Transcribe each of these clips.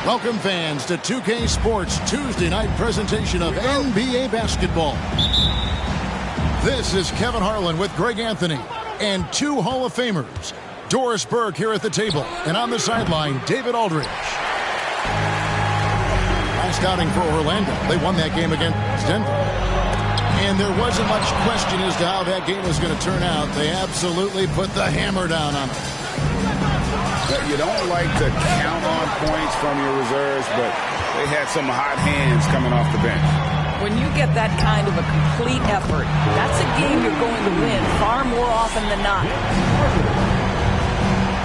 Welcome, fans, to 2K Sports Tuesday night presentation of NBA basketball. This is Kevin Harlan with Greg Anthony and two Hall of Famers, Doris Burke here at the table, and on the sideline, David Aldridge. Last outing for Orlando. They won that game against Denver. And there wasn't much question as to how that game was going to turn out. They absolutely put the hammer down on them. You don't like to count on points from your reserves, but they had some hot hands coming off the bench. When you get that kind of a complete effort, that's a game you're going to win far more often than not.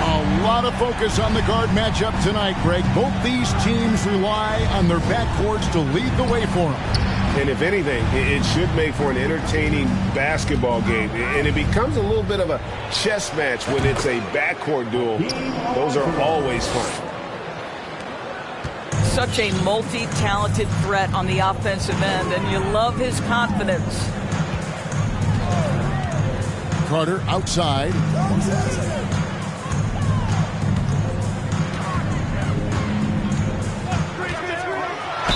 A lot of focus on the guard matchup tonight, Greg. Both these teams rely on their backcourts to lead the way for them. And if anything, it should make for an entertaining basketball game. And it becomes a little bit of a chess match when it's a backcourt duel. Those are always fun. Such a multi-talented threat on the offensive end, and you love his confidence. Carter outside.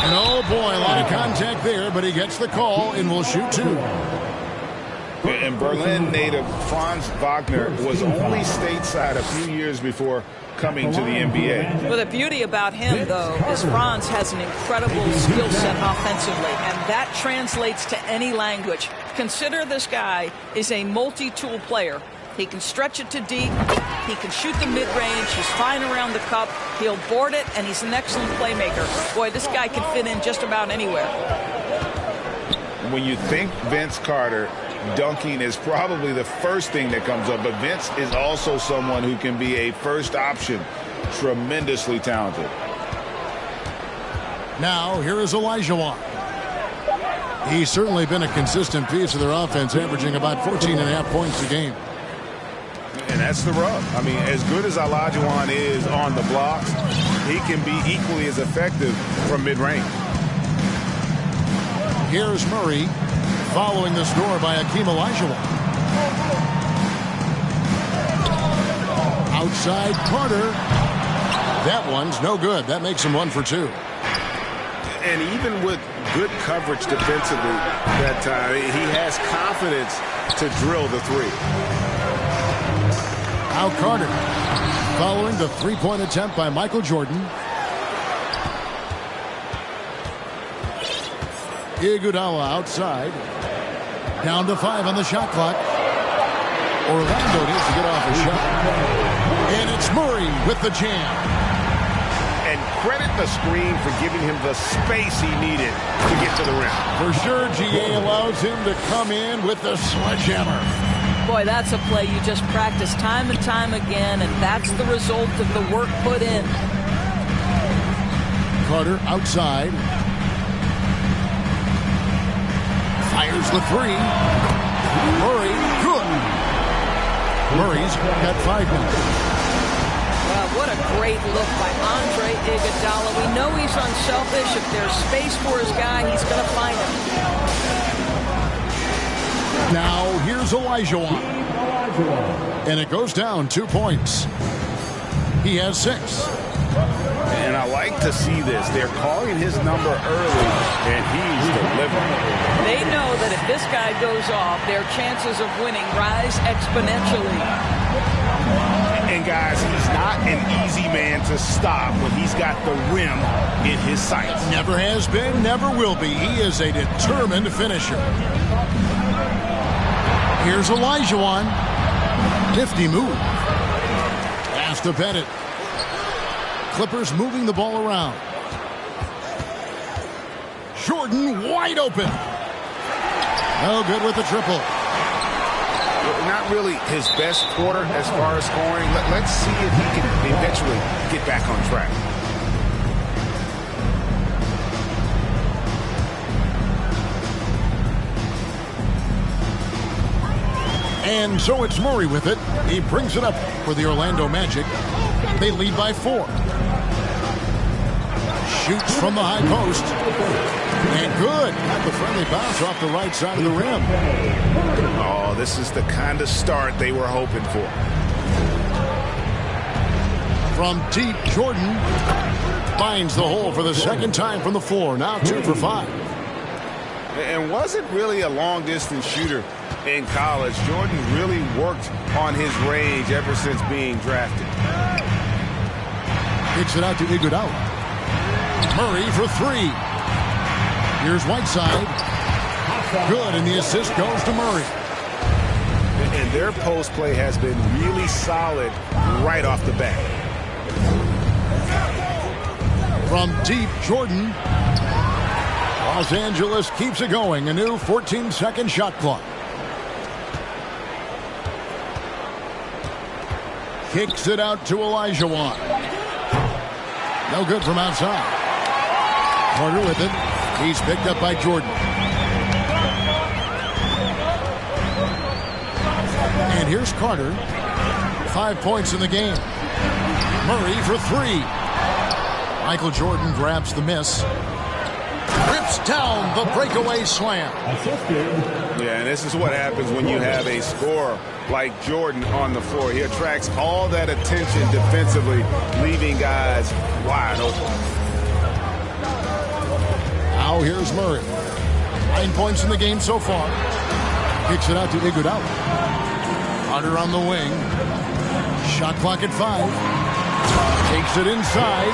And oh boy, a lot of contact there, but he gets the call and will shoot two. And Berlin native Franz Wagner was only stateside a few years before coming to the NBA. Well, the beauty about him, though, is Franz has an incredible skill set offensively, and that translates to any language. Consider this guy is a multi-tool player. He can stretch it to deep. He can shoot the mid-range. He's fine around the cup. He'll board it, and he's an excellent playmaker. Boy, this guy can fit in just about anywhere. When you think Vince Carter, dunking is probably the first thing that comes up, but Vince is also someone who can be a first option. Tremendously talented. Now, here is Olajuwon. He's certainly been a consistent piece of their offense, averaging about 14.5 points a game. And that's the rub. I mean, as good as Olajuwon is on the blocks, he can be equally as effective from mid-range. Here's Murray, following the score by Hakeem Olajuwon. Outside Carter. That one's no good. That makes him 1 for 2. And even with good coverage defensively that time, he has confidence to drill the three. Now Carter, following the three-point attempt by Michael Jordan. Iguodala outside. Down to 5 on the shot clock. Orlando needs to get off a shot. And it's Murray with the jam. And credit the screen for giving him the space he needed to get to the rim. For sure, GA allows him to come in with the sledgehammer. Boy, that's a play you just practice time and time again, and that's the result of the work put in. Carter outside. Fires the three. Murray, good. Murray's got 5 minutes. Well, what a great look by Andre Iguodala. We know he's unselfish. If there's space for his guy, he's going to find him. Now, here's Olajuwon. And it goes down 2 points. He has 6. And I like to see this. They're calling his number early, and he's delivering. They know that if this guy goes off, their chances of winning rise exponentially. And, guys, he's not an easy man to stop when he's got the rim in his sights. Never has been, never will be. He is a determined finisher. Here's Olajuwon. Nifty move. Pass to Bennett. Clippers moving the ball around. Jordan wide open. No good with the triple. Not really his best quarter as far as scoring. Let's see if he can eventually get back on track. And so it's Murray with it. He brings it up for the Orlando Magic. They lead by 4. Shoots from the high post. And good. Got the friendly bounce off the right side of the rim. Oh, this is the kind of start they were hoping for. From deep, Jordan. finds the hole for the second time from the floor. Now 2 for 5. And wasn't really a long-distance shooter in college. Jordan really worked on his range ever since being drafted. Kicks it out to Iguodala. Murray for 3. Here's Whiteside. Good, and the assist goes to Murray. And their post play has been really solid right off the bat. From deep, Jordan. Los Angeles keeps it going. A new 14-second shot clock. Kicks it out to Olajuwon. No good from outside. Carter with it. He's picked up by Jordan. And here's Carter. 5 points in the game. Murray for 3. Michael Jordan grabs the miss. Rips down the breakaway slam. Yeah, and this is what happens when you have a scorer like Jordan on the floor. He attracts all that attention defensively, leaving guys wide open. Now here's Murray. 9 points in the game so far. Kicks it out to Iguodala. Carter on the wing. Shot clock at 5. Takes it inside.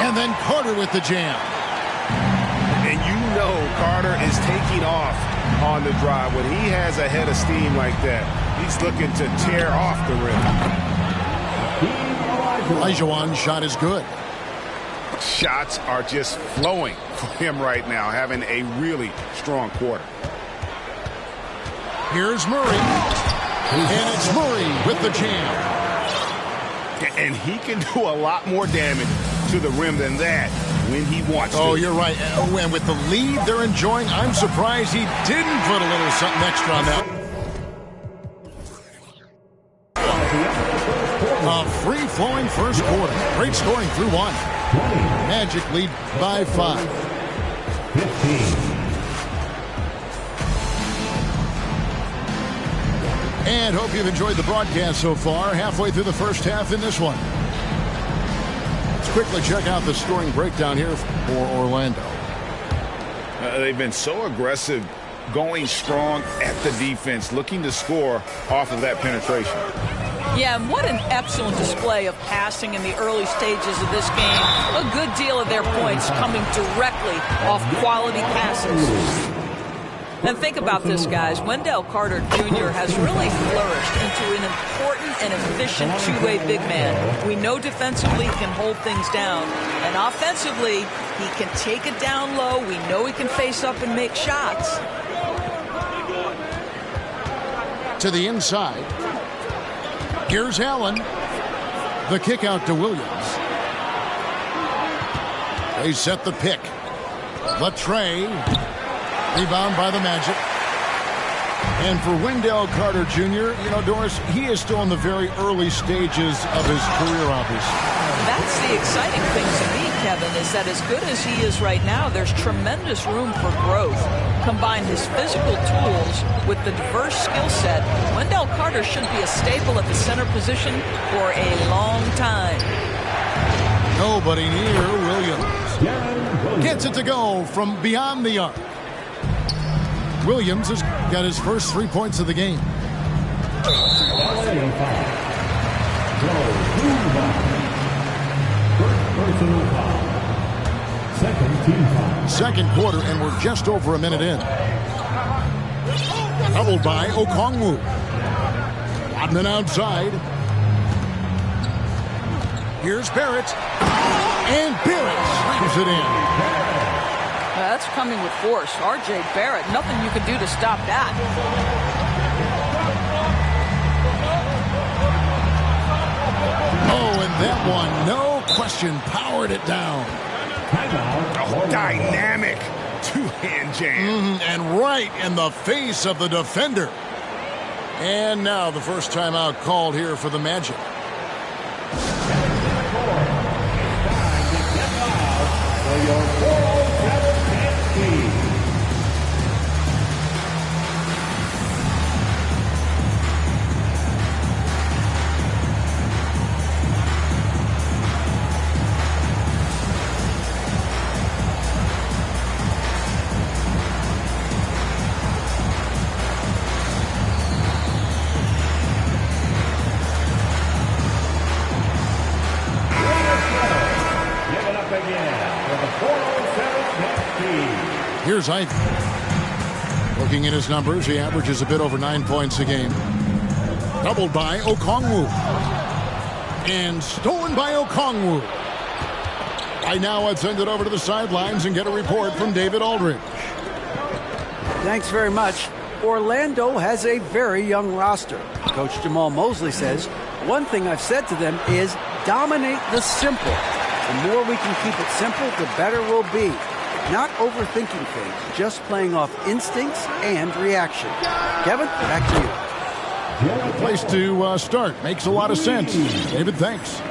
And then Carter with the jam. And you know Carter is taking off on the drive. When he has a head of steam like that, he's looking to tear off the rim. Olajuwon's shot is good. Shots are just flowing for him right now, having a really strong quarter. Here's Murray. And it's Murray with the jam. And he can do a lot more damage to the rim than that when he wants to. Oh, you're right. And with the lead they're enjoying, I'm surprised he didn't put a little something extra on that. A free-flowing first quarter. Great scoring through 1. Magic lead by 5. 15. And hope you've enjoyed the broadcast so far. Halfway through the first half in this one. Let's quickly check out the scoring breakdown here for Orlando. They've been so aggressive, going strong at the defense, looking to score off of that penetration. Yeah, and what an excellent display of passing in the early stages of this game. A good deal of their points coming directly off quality passes. And think about this, guys. Wendell Carter Jr. has really flourished into an important and efficient two-way big man. We know defensively he can hold things down. And offensively, he can take it down low. We know he can face up and make shots. To the inside. Here's Allen. The kick out to Williams. They set the pick. Latre. Rebound by the Magic. And for Wendell Carter Jr., you know, Doris, he is still in the very early stages of his career, obviously. That's the exciting thing to me, Kevin, is that as good as he is right now, there's tremendous room for growth. Combine his physical tools with the diverse skill set, Wendell Carter should be a staple at the center position for a long time. Nobody near Williams. Gets it to go from beyond the arc. Williams has got his first 3 points of the game. Second quarter, and we're just over a minute in. Doubled by Okongwu. Rodman outside. Here's Barrett. And Barrett slams it in. That's coming with force. R.J. Barrett, nothing you can do to stop that. Oh, and that one, no question, powered it down. Oh, dynamic two-hand jam. And right in the face of the defender. And now the first timeout called here for the Magic. Here's Ivy. Looking at his numbers, he averages a bit over 9 points a game. Doubled by Okongwu. And stolen by Okongwu. Right now, I'd send it over to the sidelines and get a report from David Aldridge. Thanks very much. Orlando has a very young roster. Coach Jamal Mosley says, one thing I've said to them is dominate the simple. The more we can keep it simple, the better we'll be. Not overthinking things, just playing off instincts and reaction. Kevin, back to you. Good place to start. Makes a lot of sense. David, thanks.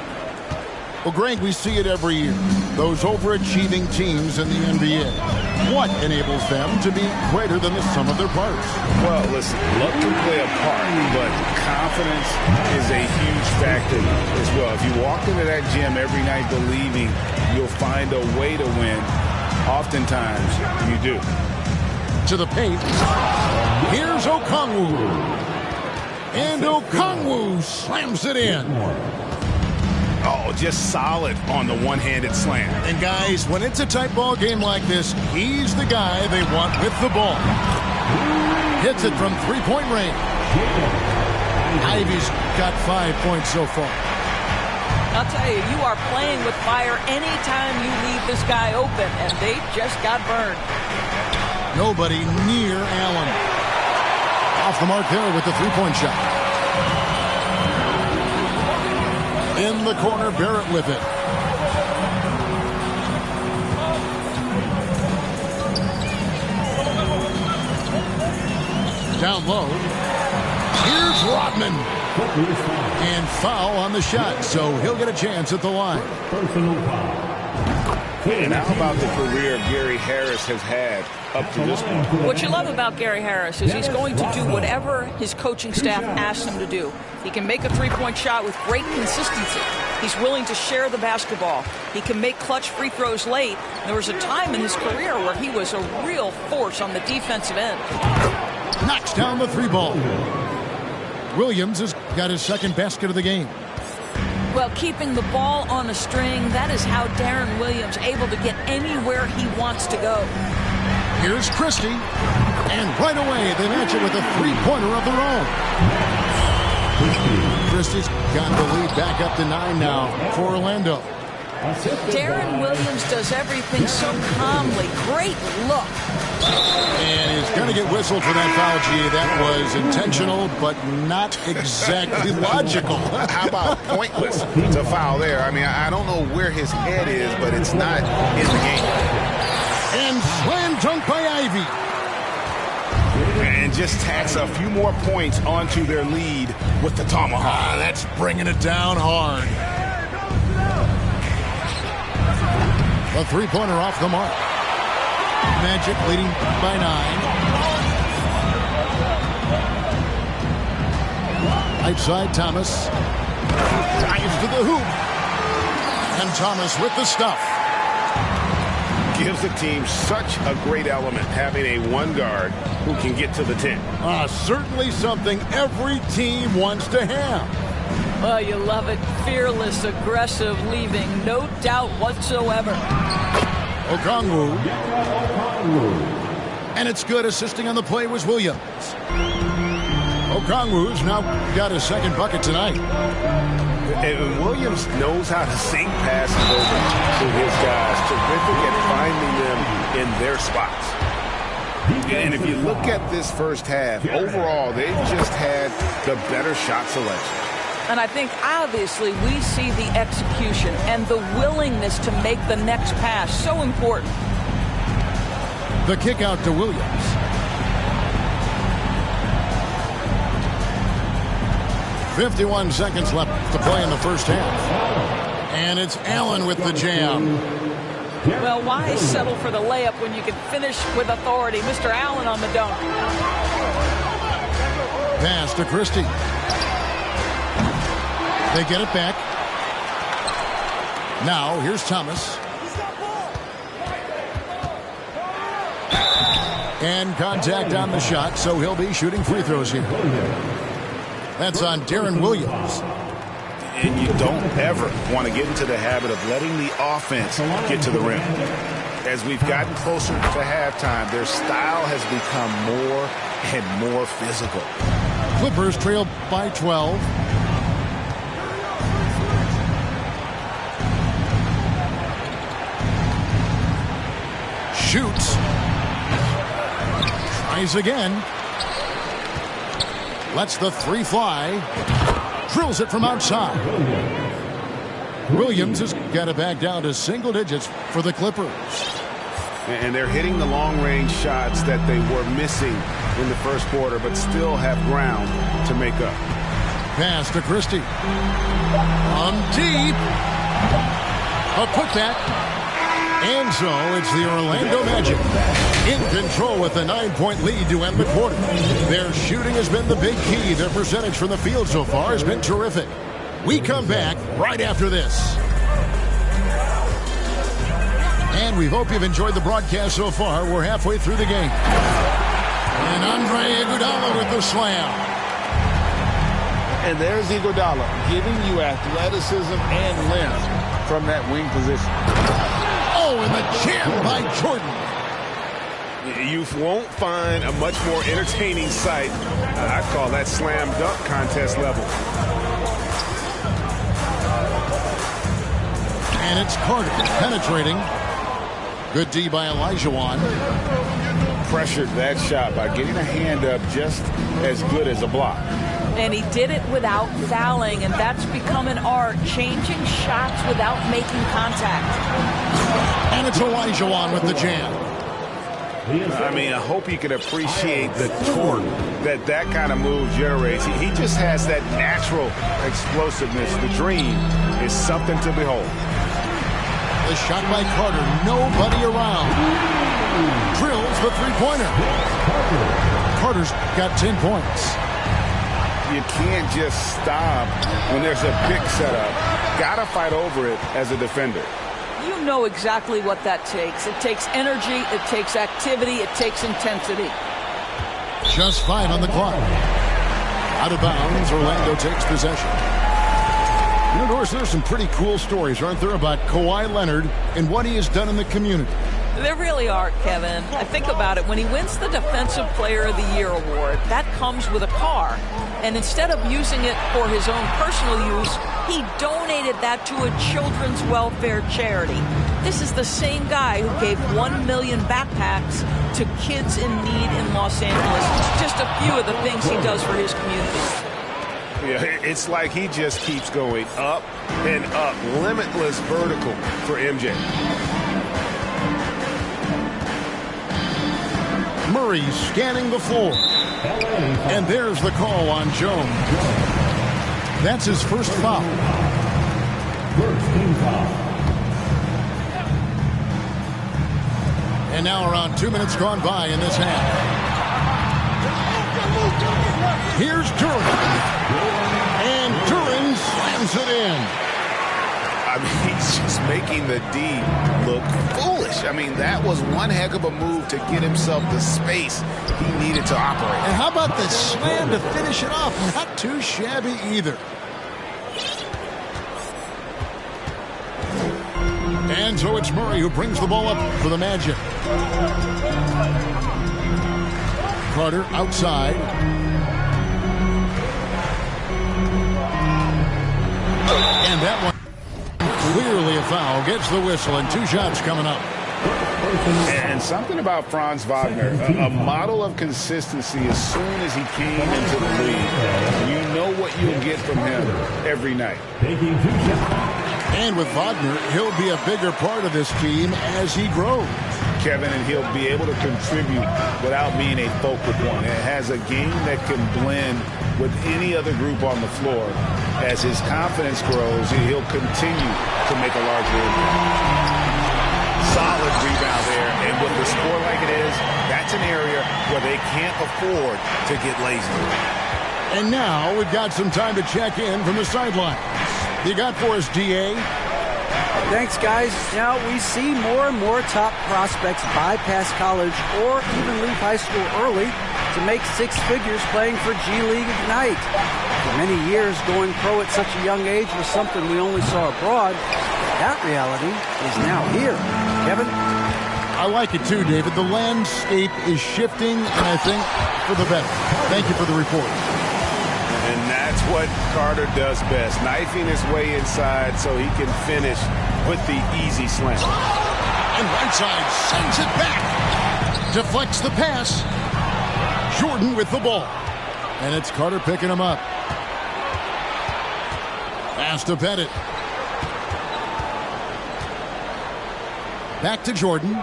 Well, Greg, we see it every year. Those overachieving teams in the NBA. What enables them to be greater than the sum of their parts? Well, listen, luck can play a part, but confidence is a huge factor as well. If you walk into that gym every night believing you'll find a way to win, oftentimes you do. To the paint. Here's Okongwu. And Okongwu slams it in. Oh, just solid on the one-handed slam. And guys, when it's a tight ball game like this, he's the guy they want with the ball. Hits it from three-point range. Ivy's got 5 points so far. I'll tell you, you are playing with fire anytime you leave this guy open, and they just got burned. Nobody near Allen. Off the mark there with the three-point shot. In the corner, Barrett with it. Down low. Here's Rodman. And foul on the shot, so he'll get a chance at the line. And how about the career Gary Harris has had up to this point? What you love about Gary Harris is he's going to do whatever his coaching staff asks him to do. He can make a three-point shot with great consistency. He's willing to share the basketball. He can make clutch free throws late. There was a time in his career where he was a real force on the defensive end. Knocks down the three ball. Williams has got his second basket of the game. Well, keeping the ball on a string, that is how Darren Williams able to get anywhere he wants to go. Here's Christie. And right away, they match it with a three-pointer of their own. Christie's got the lead back up to 9 now for Orlando. Darren Williams does everything so calmly. Great look. And he's going to get whistled for that foul, G. That was intentional, but not exactly logical. How about pointless to foul there? I mean, I don't know where his head is, but it's not in the game. And slam dunk by Ivy. And just tacks a few more points onto their lead with the tomahawk. That's bringing it down hard. A three-pointer off the mark. Magic leading by 9. Right side, Thomas. Dives to the hoop. And Thomas with the stuff. Gives the team such a great element, having a one guard who can get to the 10. Certainly something every team wants to have. Well, you love it. Fearless, aggressive, leaving no doubt whatsoever. Okongwu. And it's good. Assisting on the play was Williams. Okongwu's now got his second bucket tonight. And Williams knows how to sink passes over to his guys. Terrific at finding them in their spots. And if you look at this first half, overall, they've just had the better shot selection. And I think, obviously, we see the execution and the willingness to make the next pass. So important. The kick out to Williams. .51 seconds left to play in the first half. And it's Allen with the jam. Well, why settle for the layup when you can finish with authority? Mr. Allen on the dunk. Pass to Christie. They get it back. Now, here's Thomas. And contact on the shot, so he'll be shooting free throws here. That's on Darren Williams. And you don't ever want to get into the habit of letting the offense get to the rim. As we've gotten closer to halftime, their style has become more and more physical. Clippers trail by 12. Shoots. Tries again. Lets the three fly. Drills it from outside. Williams has got it back down to single digits for the Clippers. And they're hitting the long-range shots that they were missing in the first quarter, but still have ground to make up. Pass to Christie. On deep. A putback. And so it's the Orlando Magic in control with a 9-point lead to end the quarter. Their shooting has been the big key. Their percentage from the field so far has been terrific. We come back right after this. And we hope you've enjoyed the broadcast so far. We're halfway through the game. And Andre Iguodala with the slam. And there's Iguodala giving you athleticism and length from that wing position. Oh, and the jam by Jordan. You won't find a much more entertaining sight. I call that slam dunk contest level. And it's Carter penetrating. Good D by Olajuwon. Pressured that shot by getting a hand up just as good as a block. And he did it without fouling, and that's become an art, changing shots without making contact. And it's Olajuwon with the jam. I mean, I hope you can appreciate the torque that kind of move generates. He just has that natural explosiveness. The dream is something to behold. The shot by Carter, nobody around. Drills the three-pointer. Carter's got 10 points. You can't just stop when there's a pick set up. Gotta fight over it as a defender. You know exactly what that takes. It takes energy, it takes activity, it takes intensity. Just 5 on the clock. Out of bounds, Orlando takes possession. You know, Doris, there's some pretty cool stories, aren't there, about Kawhi Leonard and what he has done in the community. There really are, Kevin. I think about it. When he wins the Defensive Player of the Year award, that comes with a car. And instead of using it for his own personal use, he donated that to a children's welfare charity. This is the same guy who gave 1 million backpacks to kids in need in Los Angeles. Just a few of the things he does for his community. Yeah, it's like he just keeps going up and up. Limitless vertical for MJ. Murray scanning the floor. And there's the call on Jones. That's his first foul. First team foul. And now around 2 minutes gone by in this half. Here's Duran. And Duran slams it in. I mean, he's just making the D look foolish. I mean, that was one heck of a move to get himself the space he needed to operate. And how about the slam to finish it off? Not too shabby either. And so it's Murray who brings the ball up for the Magic. Carter outside. And that one clearly a foul. Gets the whistle and 2 shots coming up. And something about Franz Wagner, a model of consistency as soon as he came into the league. You know what you'll get from him every night. Taking 2 shots. And with Wagner, he'll be a bigger part of this team as he grows. Kevin, and he'll be able to contribute without being a focal point. It has a game that can blend with any other group on the floor. As his confidence grows, he'll continue to make a larger impact. Solid rebound there, and with the score like it is, that's an area where they can't afford to get lazy. And now we've got some time to check in from the sidelines. You got for us, D.A.? Thanks, guys. Now, we see more and more top prospects bypass college or even leave high school early to make 6 figures playing for G League Ignite. For many years, going pro at such a young age was something we only saw abroad. That reality is now here. Kevin? I like it too, David. The landscape is shifting, and I think for the better. Thank you for the report. And that's what Carter does best, knifing his way inside so he can finish with the easy slam. And right side sends it back. Deflects the pass. Jordan with the ball. And it's Carter picking him up. Pass to Pettit. Back to Jordan.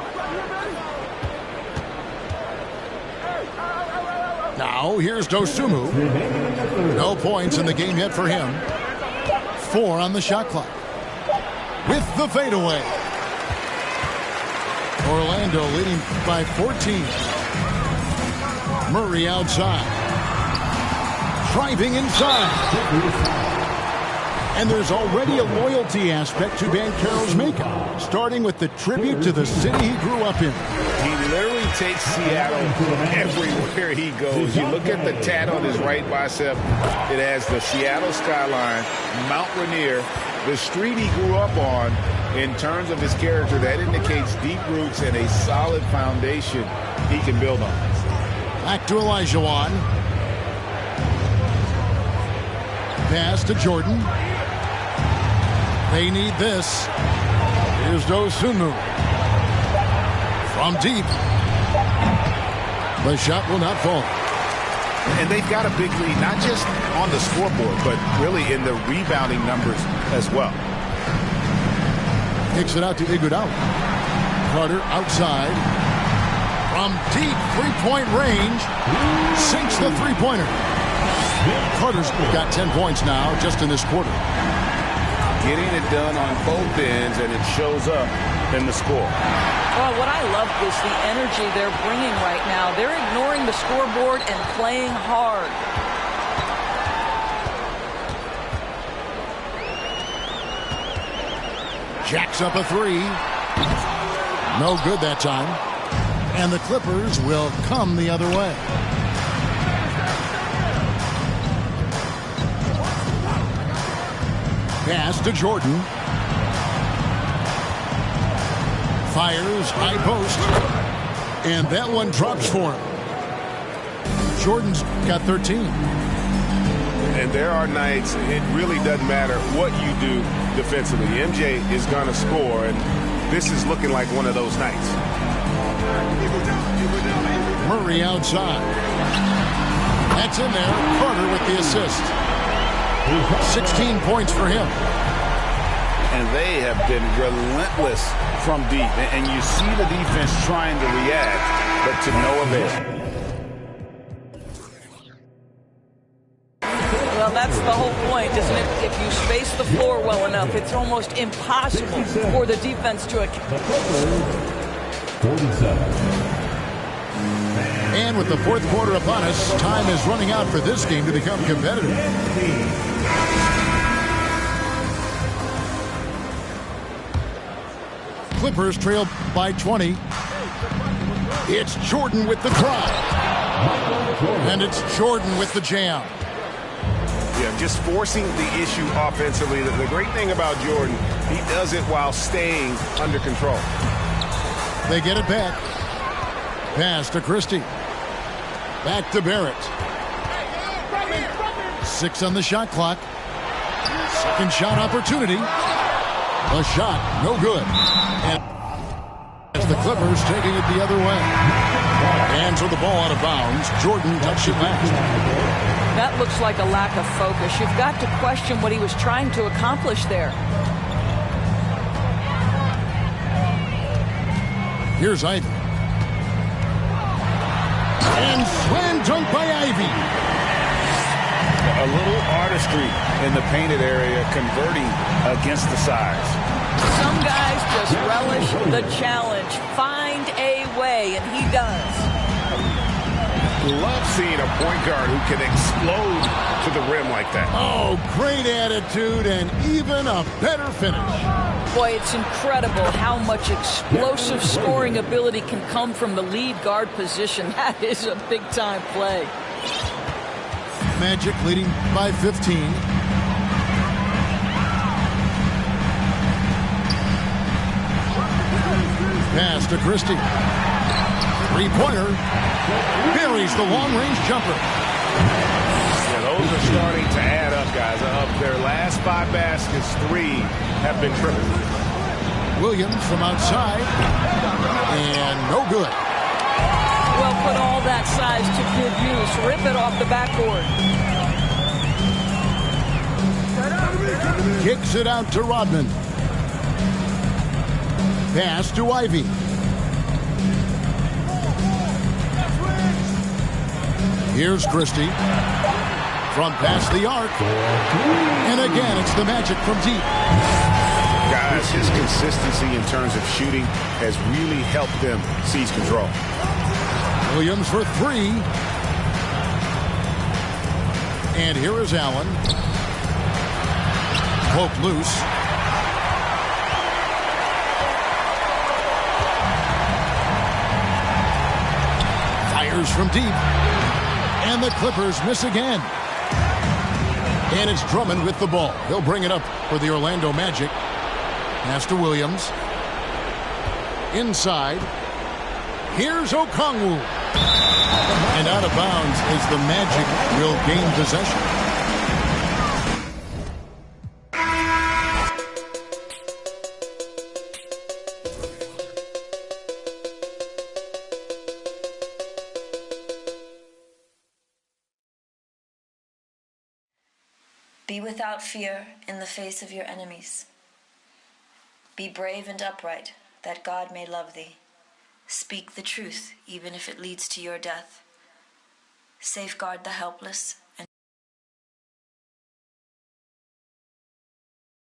Now here's Dosunmu. No points in the game yet for him. 4 on the shot clock. With the fadeaway. Orlando leading by 14. Murray outside. Driving inside. And there's already a loyalty aspect to Banchero's makeup, starting with the tribute to the city he grew up in. He literally takes Seattle everywhere he goes. You look at the tat on his right bicep. It has the Seattle skyline, Mount Rainier, the street he grew up on. In terms of his character, that indicates deep roots and a solid foundation he can build on. Back to Olajuwon. Pass to Jordan. They need this. Here's Dosunmu. From deep. The shot will not fall. And they've got a big lead, not just on the scoreboard, but really in the rebounding numbers as well. Kicks it out to Iguodala. Carter outside. From deep three-point range. Sinks the three-pointer. Carter's got 10 points now just in this quarter. Getting it done on both ends, and it shows up in the score. Well, what I love is the energy they're bringing right now. They're ignoring the scoreboard and playing hard. Jacks up a three. No good that time. And the Clippers will come the other way. Pass to Jordan. Fires high post. And that one drops for him. Jordan's got 13. And there are nights it really doesn't matter what you do defensively. MJ is going to score, and this is looking like one of those nights. Murray outside. That's in there. Carter with the assist. 16 points for him. And they have been relentless from deep. And you see the defense trying to react, but to no avail. Well, that's the whole point, isn't it? If you space the floor well enough, it's almost impossible for the defense to... 47. And with the fourth quarter upon us, time is running out for this game to become competitive. Clippers trail by 20. It's Jordan with the drive. And it's Jordan with the jam. Yeah, just forcing the issue offensively. The great thing about Jordan, he does it while staying under control. They get it back. Pass to Christie. Back to Barrett. 6 on the shot clock. Second shot opportunity. A shot, no good. And as the Clippers taking it the other way. And so the ball out of bounds. Jordan touched it last. That looks like a lack of focus. You've got to question what he was trying to accomplish there. Here's Ivy. And slam dunk by Ivy. A little artistry in the painted area, converting against the size. Some guys just relish the challenge. Find a way, and he does. Love seeing a point guard who can explode to the rim like that. Oh, great attitude and even a better finish. Boy, it's incredible how much explosive scoring ability can come from the lead guard position. That is a big-time play. Magic leading by 15. pass to Christie. Three-pointer. Buries the long-range jumper. Yeah, those are starting to add up, guys. Of their last 5 baskets, 3 have been triple. Williams from outside. And no good. Well, put all that size to good use. Rip it off the backboard. Kicks it out to Rodman. Pass to Ivy. Here's Christie. Front past the arc. And again, it's the Magic from deep. Guys, his consistency in terms of shooting has really helped them seize control. Williams for 3. And here is Allen. Poke loose. Fires from deep. And the Clippers miss again. And it's Drummond with the ball. He'll bring it up for the Orlando Magic. Pass to Williams. Inside. Here's Okongwu. And out of bounds as the Magic will gain possession. Be without fear in the face of your enemies. Be brave and upright, that God may love thee. Speak the truth, even if it leads to your death. Safeguard the helpless